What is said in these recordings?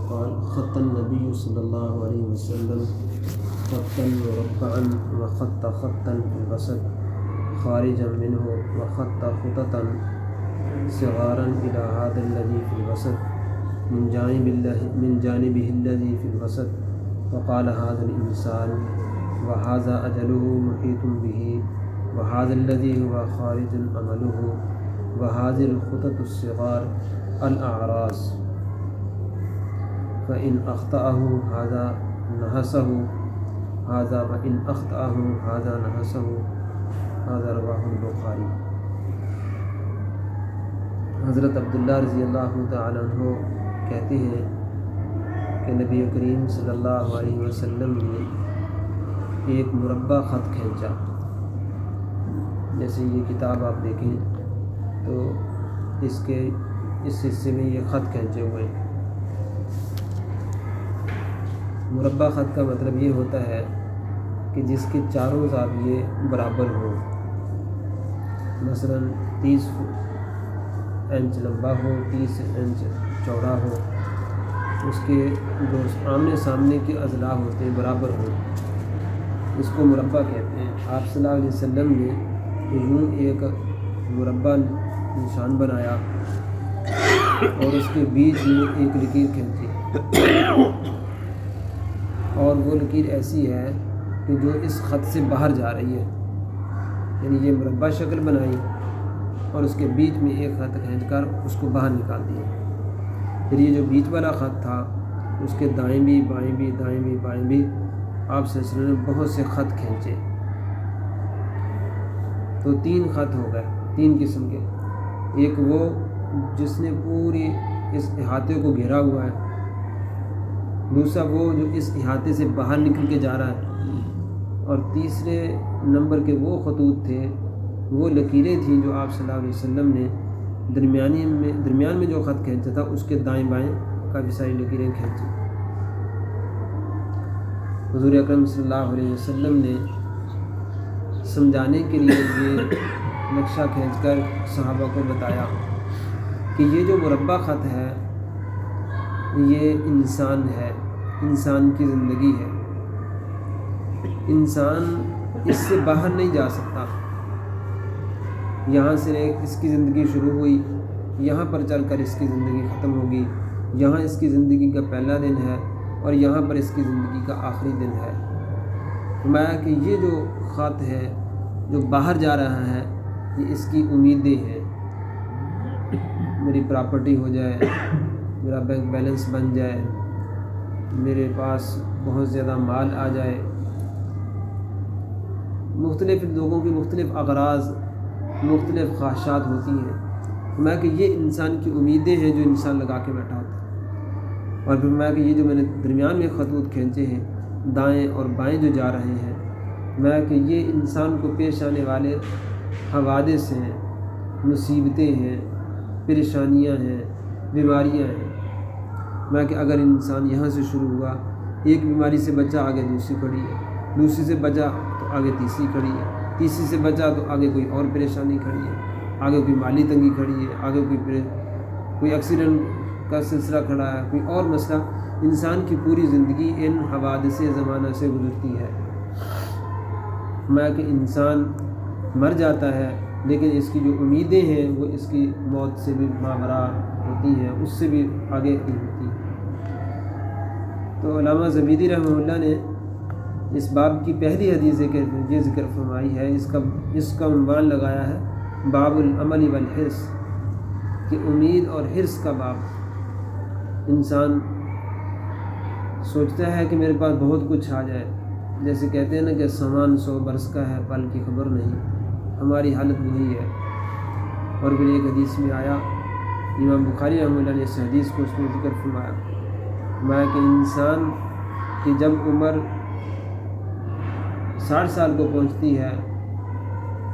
قال خط النبي صلى الله عليه وسلم خطا مربعا وخط خطا في الوسط خارجا منه وخط خططا صغارا إلى هذا الذي في الوسط من جانبه الذي في الوسط وقال هذا الإنسان وهذا أجله محيط به وهذا الذي هو خارج عمله وهذه الخطط الصغار الأعراض فإن أخطأه هذا نحسه هذا وإن أخطأه هذا نحسه هذا رواه البخاری۔ حضرت عبداللہ رضی اللہ تعالیٰ عنہ کہتے ہیں کہ نبی کریم صلی اللہ علیہ وسلم نے ایک مربع خط کھینچا۔ جیسے یہ کتاب آپ دیکھیں تو اس حصے میں یہ خط کھینچے ہوئے ہیں۔ مربع خط کا مطلب یہ ہوتا ہے کہ جس کے چاروں زاویے برابر ہوں، مثلا 30 انچ لمبا ہو، 30 انچ چوڑا ہو، اس کے جو آمنے سامنے کے اضلاع ہوتے ہیں برابر ہوں، اس کو مربع کہتے ہیں۔ آپ صلی اللہ علیہ وسلم نے یوں ایک مربع نشان بنایا اور اس کے بیچ میں ایک لکیر کھینچی، اور وہ لکیر ایسی ہے کہ جو اس خط سے باہر جا رہی ہے، یعنی یہ مربع شکل بنائی اور اس کے بیچ میں ایک خط کھینچ کر اس کو باہر نکال دیا۔ پھر یہ جو بیچ والا خط تھا اس کے دائیں بھی بائیں بھی دائیں بھی بائیں بھی آپ صلی اللہ علیہ وسلم نے بہت سے خط کھینچے، تو 3 خط ہو گئے، 3 قسم کے۔ ایک وہ جس نے پوری اس احاطے کو گھیرا ہوا ہے، دوسرا وہ جو اس احاطے سے باہر نکل کے جا رہا ہے، اور تیسرے نمبر کے وہ خطوط تھے، وہ لکیریں تھیں جو آپ صلی اللہ علیہ وسلم نے درمیان میں جو خط کھینچا تھا اس کے دائیں بائیں کافی ساری لکیریں کھینچی۔ حضور اکرم صلی اللہ علیہ وسلم نے سمجھانے کے لیے یہ نقشہ کھینچ کر صحابہ کو بتایا کہ یہ جو مربع خط ہے یہ انسان ہے، انسان کی زندگی ہے، انسان اس سے باہر نہیں جا سکتا۔ یہاں سے اس کی زندگی شروع ہوئی، یہاں پر چل کر اس کی زندگی ختم ہوگی، یہاں اس کی زندگی کا پہلا دن ہے اور یہاں پر اس کی زندگی کا آخری دن ہے۔ فرمایا کہ یہ جو خط ہے جو باہر جا رہا ہے یہ اس کی امیدیں ہیں، میری پراپرٹی ہو جائے، میرا بینک بیلنس بن جائے، میرے پاس بہت زیادہ مال آ جائے، مختلف لوگوں کی مختلف اغراض، مختلف خواہشات ہوتی ہیں۔ فرمایا کہ یہ انسان کی امیدیں ہیں جو انسان لگا کے بیٹھا ہوتا ہے۔ اور فرمایا کہ یہ جو میں نے درمیان میں خطوط کھینچے ہیں دائیں اور بائیں جو جا رہے ہیں، فرمایا کہ یہ انسان کو پیش آنے والے حوادث ہیں، مصیبتیں ہیں، پریشانیاں ہیں، بیماریاں ہیں۔ فرمایا کہ اگر انسان یہاں سے شروع ہوا، ایک بیماری سے بچا آگے دوسری کھڑی ہے، دوسری سے بچا تو آگے تیسری کھڑی ہے، تیسری سے بچا تو آگے کوئی اور پریشانی کھڑی ہے، آگے کوئی مالی تنگی کھڑی ہے، آگے کوئی ایکسیڈنٹ کا سلسلہ کھڑا ہے، کوئی اور مسئلہ۔ انسان کی پوری زندگی ان حوادث زمانہ سے گزرتی ہے۔ فرمایا کہ انسان مر جاتا ہے لیکن اس کی جو امیدیں ہیں وہ اس کی موت سے بھی ماورا ہوتی ہیں، اس سے بھی آگے کی ہوتی ہیں۔ تو علامہ زبیدی رحمہ اللہ نے اس باب کی پہلی حدیث یہ ذکر فرمائی ہے، اس کا عنوان لگایا ہے باب العمل والحرص، کہ امید اور حرص کا باب۔ انسان سوچتا ہے کہ میرے پاس بہت کچھ آ جائے، جیسے کہتے ہیں نا کہ سامان 100 برس کا ہے پل کی خبر نہیں، ہماری حالت وہی ہے۔ اور پھر ایک حدیث میں آیا، امام بخاری رحمہ اللہ نے اس حدیث کو اس میں ذکر فرمایا کہ انسان کی جب عمر 60 سال کو پہنچتی ہے،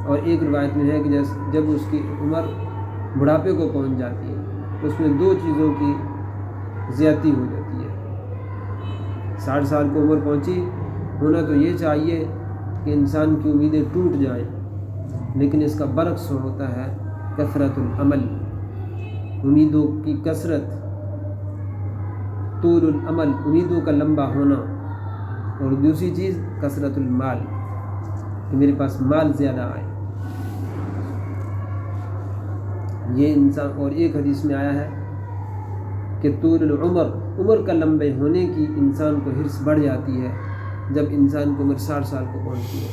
اور ایک روایت میں ہے کہ جب اس کی عمر بڑھاپے کو پہنچ جاتی ہے تو اس میں 2 چیزوں کی زیادتی ہو جاتی ہے۔ 60 سال کو عمر پہنچی، ہونا تو یہ چاہیے کہ انسان کی امیدیں ٹوٹ جائیں، لیکن اس کا برعکس ہوتا ہے کثرت العمل، امیدوں کی کثرت، طول العمل، امیدوں کا لمبا ہونا، اور دوسری چیز کثرت المال، کہ میرے پاس مال زیادہ آئے. یہ انسان، اور ایک حدیث میں آیا ہے کہ طول العمر، عمر کا لمبے ہونے کی انسان کو حرص بڑھ جاتی ہے جب انسان کی عمر 60 سال کو پہنچتی ہے.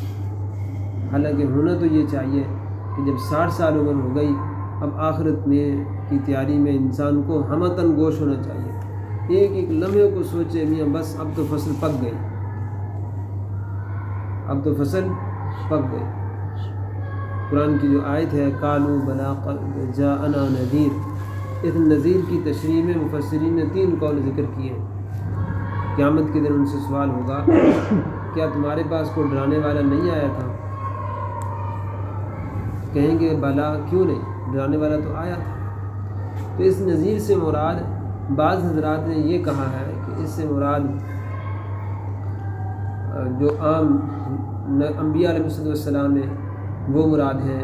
حالانکہ ہونا تو یہ چاہیے کہ جب 60 سال عمر ہو گئی، اب آخرت میں کی تیاری میں انسان کو ہمتاً گوش ہونا چاہیے. ایک ایک لمحے کو سوچے میاں بس اب تو فصل پک گئی، اب تو فصل پک گئی. قرآن کی جو آیت ہے قالوا بلا قد جاءنا نذیر، اس نذیر کی تشریح میں مفسرین نے 3 قول ذکر کیے ہیں. قیامت کے دن ان سے سوال ہوگا کیا تمہارے پاس کوئی ڈرانے والا نہیں آیا تھا؟ کہیں گے بلا، کیوں نہیں، ڈرانے والا تو آیا تھا. تو اس نذیر سے مراد، بعض حضرات نے یہ کہا ہے کہ اس سے مراد جو عام انبیاء علیہ السلام ہیں وہ مراد ہیں،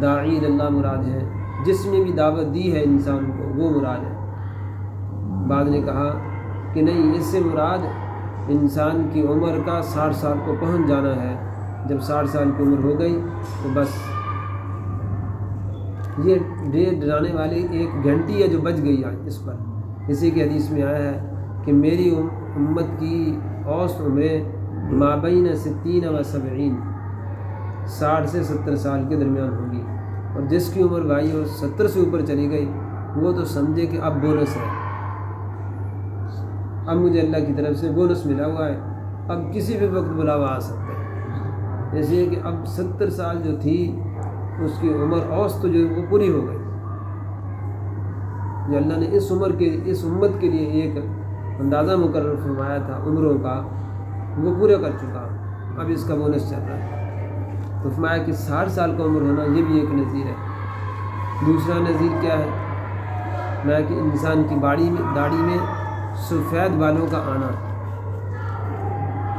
داعی اللہ مراد ہیں، جس نے بھی دعوت دی ہے انسان کو وہ مراد ہے. بعض نے کہا کہ نہیں، اس سے مراد انسان کی عمر کا 60 سال کو پہنچ جانا ہے. جب 60 سال کی عمر ہو گئی تو بس یہ ڈرانے والی ایک گھنٹی ہے جو بچ گئی آج اس پر. اسی کی حدیث میں آیا ہے کہ میری امت کی اوسط عمریں مابین 60 و 70، 60 سے 70 سال کے درمیان ہوگی. اور جس کی عمر بھائی اور 70 سے اوپر چلی گئی وہ تو سمجھے کہ اب بونس ہے، اب مجھے اللہ کی طرف سے بونس ملا ہوا ہے، اب کسی بھی وقت بلاوا آ سکتا ہے. جیسے کہ اب 70 سال جو تھی اس کی عمر اوسط جو وہ پوری ہو گئی. جو اللہ نے اس عمر کے، اس امت کے لیے ایک اندازہ مقرر فرمایا تھا عمروں کا، وہ پورا کر چکا، اب اس کا بونس چل رہا ہے. تو فرمایا کہ 60 سال کا عمر ہونا یہ بھی ایک نذیر ہے. دوسرا نذیر کیا ہے؟ فرمایا کہ انسان کی داڑھی میں سفید بالوں کا آنا.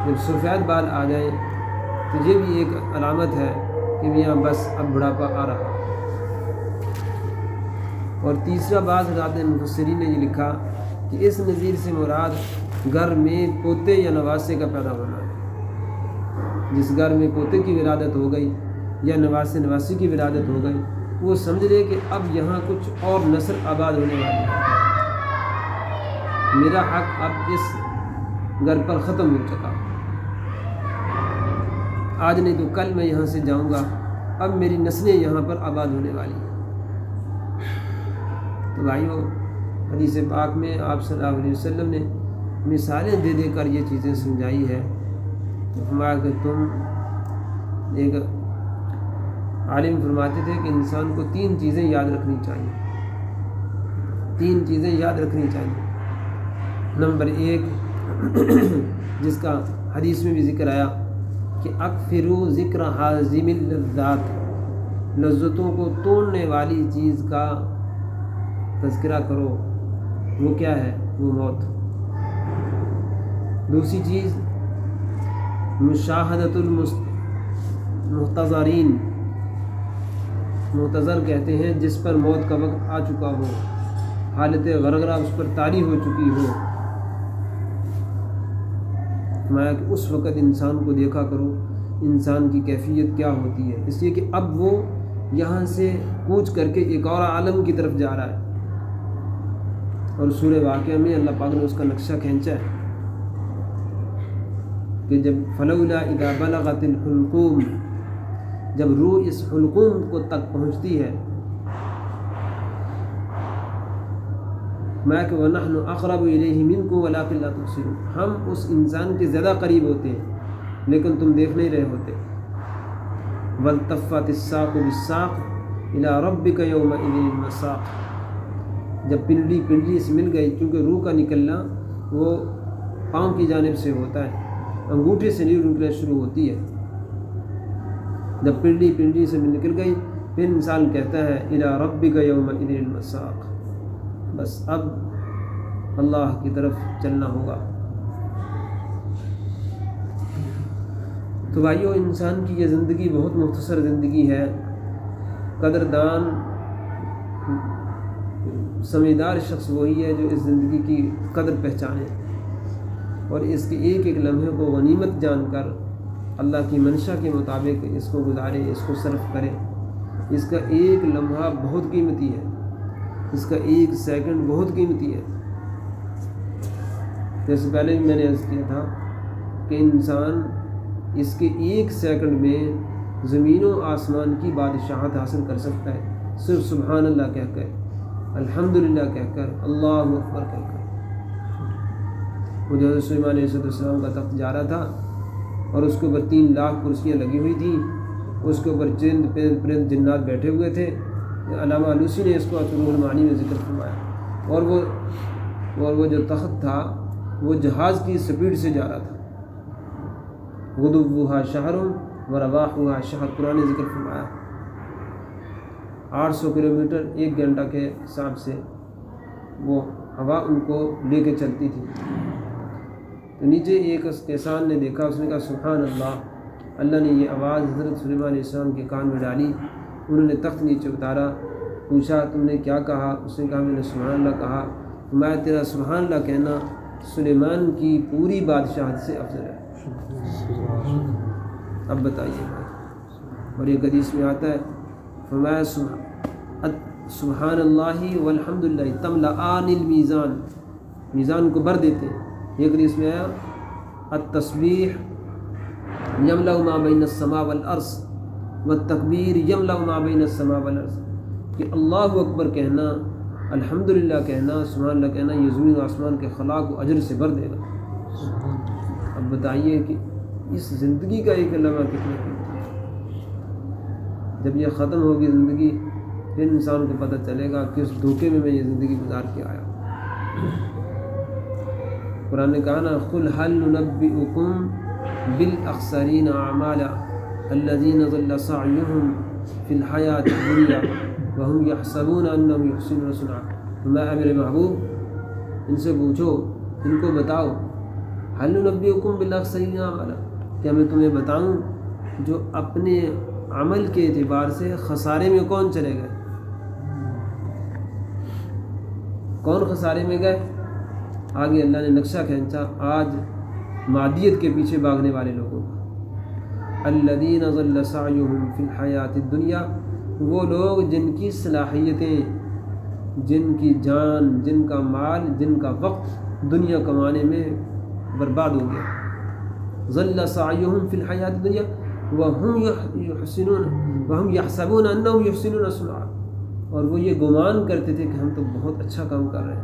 جب سفید بال آ جائیں تو یہ بھی ایک علامت ہے کہ میاں بس اب بڑھاپا آ رہا. اور تیسرا بعض حضرات مفسرین نے یہ لکھا کہ اس نذیر سے مراد گھر میں پوتے یا نواسے کا پیدا ہونا ہے. جس گھر میں پوتے کی ولادت ہو گئی یا نواسی کی ولادت ہو گئی، وہ سمجھ لے کہ اب یہاں کچھ اور نسل آباد ہونے والی ہے، میرا حق اب اس گھر پر ختم ہو چکا. آج نہیں تو کل میں یہاں سے جاؤں گا، اب میری نسلیں یہاں پر آباد ہونے والی ہیں. تو بھائیو، حدیث پاک میں آپ صلی اللہ علیہ وسلم نے مثالیں دے دے کر یہ چیزیں سمجھائی ہے. فرمایا کہ تم، ایک عالم فرماتے تھے کہ انسان کو 3 چیزیں یاد رکھنی چاہیے، 3 چیزیں یاد رکھنی چاہیے. نمبر 1 جس کا حدیث میں بھی ذکر آیا کہ اکثروا ذکر حازم اللذات، لذتوں کو توڑنے والی چیز کا تذکرہ کرو. وہ کیا ہے؟ وہ موت. دوسری چیز مشاہدۃ المحتضرین، محتضر کہتے ہیں جس پر موت کا وقت آ چکا ہو، حالت غرغرہ اس پر طاری ہو چکی ہو. فرمایا کہ اس وقت انسان کو دیکھا کرو انسان کی کیفیت کیا ہوتی ہے، اس لیے کہ اب وہ یہاں سے کوچ کر کے ایک اور عالم کی طرف جا رہا ہے. اور سورہ واقعہ میں اللہ پاک نے اس کا نقشہ کھینچا ہے کہ جب فلولا اذا بلغت الحلقوم، جب روح اس حلقوم کو تک پہنچتی ہے، میں کہ وَنَحْنُ أَقْرَبُ إِلَيْهِ مِنْكُمْ وَلَكِنْ لَا تُبْصِرُونَ، ہم اس انسان کے زیادہ قریب ہوتے ہیں لیکن تم دیکھ نہیں رہے ہوتے. وَالْتَفَّتِ السَّاقُ بِالسَّاقِ إِلَىٰ رَبِّكَ يَوْمَئِذٍ الْمَسَاقُ، جب پنڈلی سے مل گئی، کیونکہ روح کا نکلنا وہ پاؤں کی جانب سے ہوتا ہے، انگوٹھے سے نہیں نکلنا شروع ہوتی ہے. جب پنڈلی سے نکل گئی پھر انسان کہتا ہے إِلَىٰ رَبِّكَ يَوْمَئِذٍ الْمَسَاقُ، بس اب اللہ کی طرف چلنا ہوگا. تو بھائیو، انسان کی یہ زندگی بہت مختصر زندگی ہے. قدردان سمجھدار شخص وہی ہے جو اس زندگی کی قدر پہچانے اور اس کے ایک ایک لمحے کو غنیمت جان کر اللہ کی منشا کے مطابق اس کو گزارے، اس کو صرف کرے۔ اس کا ایک لمحہ بہت قیمتی ہے، اس کا ایک سیکنڈ بہت قیمتی ہے۔ جیسے پہلے بھی میں نے عرض کیا تھا کہ انسان اس کے ایک سیکنڈ میں زمین و آسمان کی بادشاہت حاصل کر سکتا ہے، صرف سبحان اللہ کہہ کر، الحمدللہ کہہ کر، اللہ اکبر کہہ کر۔ وہ جو حضرت سلیمان علیہ السلام کا تخت جا رہا تھا اور اس کے اوپر 3 لاکھ کرسیاں لگی ہوئی تھیں، اس کے اوپر چند پرند جنات بیٹھے ہوئے تھے۔ علامہ آلوسی نے اس کو روح المعانی میں ذکر فرمایا، اور وہ جو تخت تھا وہ جہاز کی سپیڈ سے جا رہا تھا، غدوها شہر و رواحها شہر، قرآن نے ذکر فرمایا۔ 800 کلومیٹر 1 گھنٹہ کے حساب سے وہ ہوا ان کو لے کے چلتی تھی۔ تو نیچے ایک کسان نے دیکھا، اس نے کہا سبحان اللہ، اللہ نے یہ آواز حضرت سلیمان علیہ السلام کے کان میں ڈالی۔ انہوں نے تخت نیچے اتارا، پوچھا تم نے کیا کہا؟ اس نے کہا میں نے سبحان اللہ کہا۔ میں تیرا سبحان اللہ کہنا سلیمان کی پوری بادشاہت سے افضل ہے۔ اب بتائیے بھائی، اور یہ حدیث میں آتا ہے فرمایا سبحان اللہ والحمدللہ تملأان المیزان، میزان کو بھر دیتے ہیں۔ ایک حدیث میں آیا التسبیح یملأ ما بین السماء والارض والتکبیر یملأ ما بین السماء والارض، کہ اللہ اکبر کہنا، الحمدللہ کہنا، سبحان اللہ کہنا، یہ زمین و آسمان کے خلا کو اجر سے بھر دے گا۔ اب بتائیے کہ اس زندگی کا ایک لمحہ کتنا قیمتی ہے۔ جب یہ ختم ہوگی زندگی، پھر انسان کو پتہ چلے گا کہ اس دھوکے میں یہ زندگی گزار کے آیا۔ قرآن نے کہا نا قل هل ننبئکم بالاخسرین اعمالا الذین ضل سعیهم فی الحیاۃ الدنیا وهم یحسبون انهم یحسنون صنعا۔ میں میرے محبوب ان سے پوچھو، ان کو بتاؤ، هل ننبئکم بالاخسرین اعمالا، کیا میں تمہیں بتاؤں جو اپنے عمل کے اعتبار سے خسارے میں کون چلے گئے؟ کون خسارے میں گئے؟ آگے اللہ نے نقشہ کھینچا آج مادیت کے پیچھے بھاگنے والے لوگوں کا۔ الذین ضل سعیہم فی الحیات الدنیا، وہ لوگ جن کی صلاحیتیں، جن کی جان، جن کا مال، جن کا وقت دنیا کمانے میں برباد ہو گیا۔ ضل سعیہم فی الحیات الدنیا وہم یحسبون انہم یحسنون صنعا، اور وہ یہ گمان کرتے تھے کہ ہم تو بہت اچھا کام کر رہے ہیں۔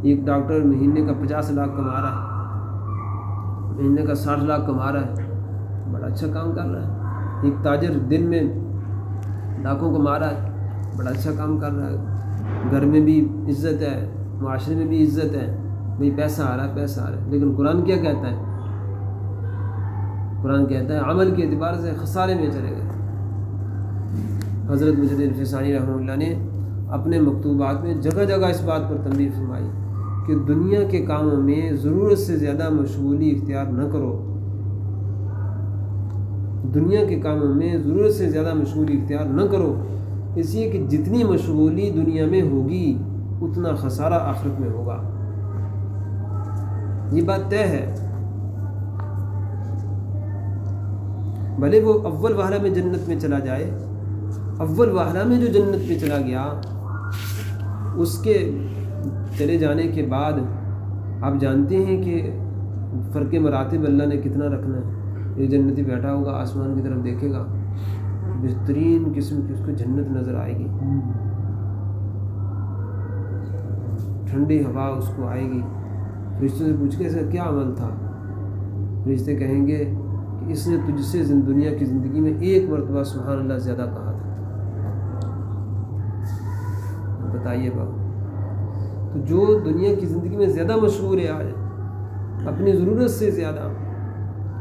ایک ڈاکٹر مہینے کا 50 لاکھ کما رہا ہے، مہینے کا 60 لاکھ کما رہا ہے، بڑا اچھا کام کر رہا ہے۔ ایک تاجر دن میں لاکھوں کما رہا ہے، بڑا اچھا کام کر رہا ہے، گھر میں بھی عزت ہے، معاشرے میں بھی عزت ہے، بھئی پیسہ آ رہا ہے، پیسہ آ رہا ہے۔ لیکن قرآن کیا کہتا ہے؟ قرآن کہتا ہے عمل کے اعتبار سے خسارے میں چلے گئے۔ حضرت مجدد الفسانی رحمہ اللہ نے اپنے مکتوبات میں جگہ جگہ اس بات پر تنبیہ فرمائی کہ دنیا کے کاموں میں ضرورت سے زیادہ مشغولی اختیار نہ کرو، دنیا کے کاموں میں ضرورت سے زیادہ مشغولی اختیار نہ کرو، اس لیے کہ جتنی مشغولی دنیا میں ہوگی اتنا خسارہ آخرت میں ہوگا۔ یہ بات طے ہے۔ بھلے وہ اول وہلہ میں جنت میں چلا جائے، اول وہلہ میں جو جنت میں چلا گیا، اس کے چلے جانے کے بعد آپ جانتے ہیں کہ فرق مراتب اللہ نے کتنا رکھنا ہے۔ یہ جنتی بیٹھا ہوگا، آسمان کی طرف دیکھے گا، بہترین قسم کی اس کو جنت نظر آئے گی، ٹھنڈی ہوا اس کو آئے گی۔ فرشتوں سے پوچھ کے اس کا کیا عمل تھا؟ فرشتے کہیں گے کہ اس نے تجھ سے دنیا کی زندگی میں ایک مرتبہ سبحان اللہ زیادہ کہا تھا۔ بتائیے بابا، تو جو دنیا کی زندگی میں زیادہ مشغول ہے آج اپنی ضرورت سے زیادہ،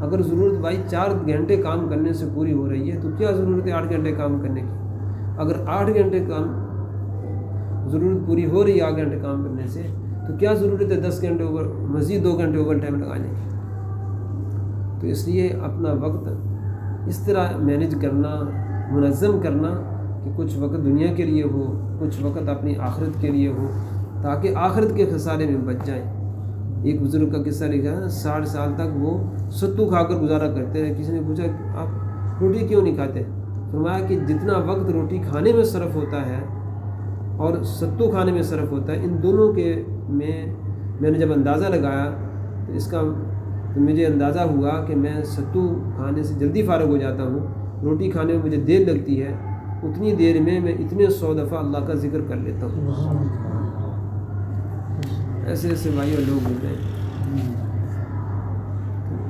اگر ضرورت بھائی 4 گھنٹے کام کرنے سے پوری ہو رہی ہے تو کیا ضرورت ہے 8 گھنٹے کام کرنے کی؟ اگر 8 گھنٹے کام ضرورت پوری ہو رہی ہے 8 گھنٹے کام کرنے سے، تو کیا ضرورت ہے 10 گھنٹے مزید 2 گھنٹے اوور ٹائم لگانے کی؟ تو اس لیے اپنا وقت اس طرح مینیج کرنا، منظم کرنا کہ کچھ وقت دنیا کے لیے ہو، کچھ وقت اپنی آخرت کے لیے ہو، تاکہ آخرت کے خسارے میں بچ جائیں۔ ایک بزرگ کا قصہ لکھا ہے، 60 سال تک وہ ستو کھا کر گزارا کرتے ہیں۔ کسی نے پوچھا آپ روٹی کیوں نہیں کھاتے؟ فرمایا کہ جتنا وقت روٹی کھانے میں صرف ہوتا ہے اور ستو کھانے میں صرف ہوتا ہے، ان دونوں کے میں نے جب اندازہ لگایا تو اس کا مجھے اندازہ ہوا کہ میں ستو کھانے سے جلدی فارغ ہو جاتا ہوں، روٹی کھانے میں مجھے دیر لگتی ہے، اتنی دیر میں اتنے 100 دفعہ اللہ کا ذکر کر لیتا ہوں۔ ایسے ایسے بھائیوں لوگ ملتے ہیں۔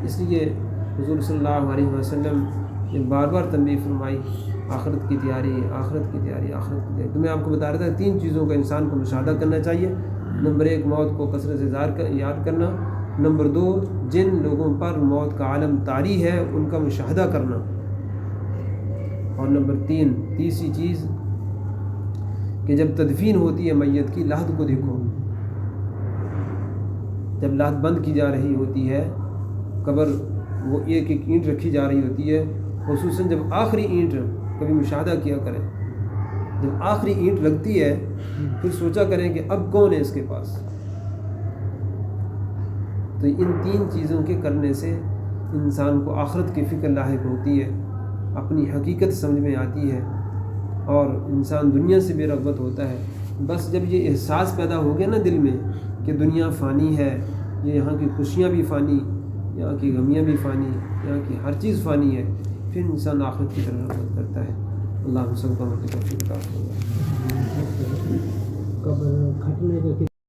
اس لیے حضور صلی اللہ علیہ وسلم نے بار بار تنبیہ فرمائی، آخرت کی تیاری، آخرت کی تیاری، آخرت کی تیاری۔ تو میں آپ کو بتا رہا تھا 3 چیزوں کا انسان کو مشاہدہ کرنا چاہیے۔ نمبر 1 موت کو کثرت سے یاد کرنا، نمبر 2 جن لوگوں پر موت کا عالم طاری ہے ان کا مشاہدہ کرنا، اور نمبر 3 تیسری چیز کہ جب تدفین ہوتی ہے میت کی، لحد کو دیکھو۔ جب لحد بند کی جا رہی ہوتی ہے، قبر وہ ایک ایک اینٹ رکھی جا رہی ہوتی ہے، خصوصاً جب آخری اینٹ، کبھی مشاہدہ کیا کریں، جب آخری اینٹ لگتی ہے پھر سوچا کریں کہ اب کون ہے اس کے پاس۔ تو ان 3 چیزوں کے کرنے سے انسان کو آخرت کی فکر لاحق ہوتی ہے، اپنی حقیقت سمجھ میں آتی ہے، اور انسان دنیا سے بے رغبت ہوتا ہے۔ بس جب یہ احساس پیدا ہو گیا نا دل میں کہ دنیا فانی ہے، یہ یہاں کی خوشیاں بھی فانی، یہاں کی غمیاں بھی فانی، یہاں کی ہر چیز فانی ہے، پھر انسان آخرت کی طرف رغبت کرتا ہے۔ اللہ ہم سب کو توفیق عطا فرمائے۔